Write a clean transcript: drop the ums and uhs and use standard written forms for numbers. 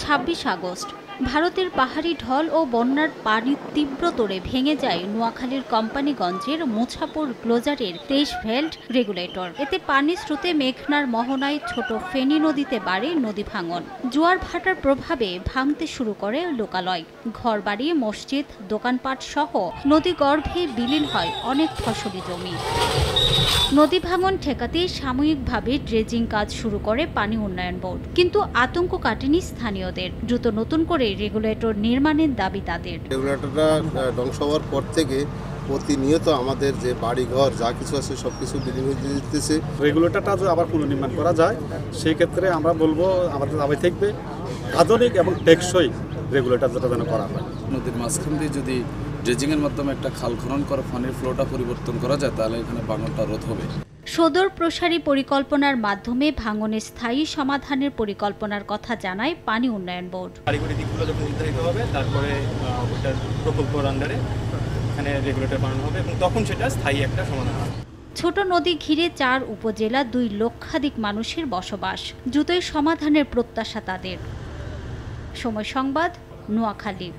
26 August ভারতের পাহাড়ি ঢল ও বন্যার পানির তীব্র তোড়ে ভেঙে যায় নোয়াখালীর কোম্পানিগঞ্জের মুছাপুর ক্লোজারের 23 ভেল্ট রেগুলেটর। এতে পানির স্রোতে মেঘনার মোহনায় ছোট ফেনী নদীতে বাড়ে নদী ভাঙন। জোয়ার ভাটার প্রভাবে ভাঙতে শুরু করে লোকালয়, ঘরবাড়ি, মসজিদ, দোকানপাট সহ নদী গর্ভে বিলীন হয় অনেক ফসলি জমি। নদী ভাঙন ঠেকাতে সাময়িকভাবে ড্রেজিং কাজ শুরু করে পানি উন্নয়ন বোর্ড, কিন্তু আতঙ্ক কাটেনি স্থানীয়দের। দ্রুত নতুন করে রেগুলেটর নির্মাণের দাবি তাদের। রেগুলেটরটা ধ্বংস হওয়ার পর থেকে প্রতিনিয়ত আমাদের যে বাড়িঘর যা কিছু আছে সবকিছু বিলীন হয়ে যেতেছে। রেগুলেটরটা যদি আবার পুনর্নির্মাণ করা যায় সেই ক্ষেত্রে আমরা বলবো আমাদের দাবি থাকবে আধুনিক এবং টেকসই রেগুলেটর যেটা যেন করা হয়। নদীর মাঝখান দিয়ে যদি ড্রেজিংয়ের মাধ্যমে একটা খাল খনন করে পানির ফ্লোটা পরিবর্তন করা যায় তাহলে এখানে ভাঙনটা রোধ হবে। সদর প্রসারী পরিকল্পনার মাধ্যমে ভাঙনের স্থায়ী সমাধানের পরিকল্পনার কথা জানায় পানি উন্নয়ন বোর্ড। কারিগরি দিকগুলো যখন নির্ধারিত হবে তারপরে ওটার প্রকল্পের আন্ডারে এখানে রেগুলেটর বানানো হবে এবং তখন সেটা স্থায়ী একটা সমাধান হবে। ছোট নদী ঘিরে 4 উপজেলা 2 লক্ষাধিক মানুষের বসবাস। দ্রুতই সমাধানের প্রত্যাশা তাদের। সময় সংবাদ, নোয়াখালী।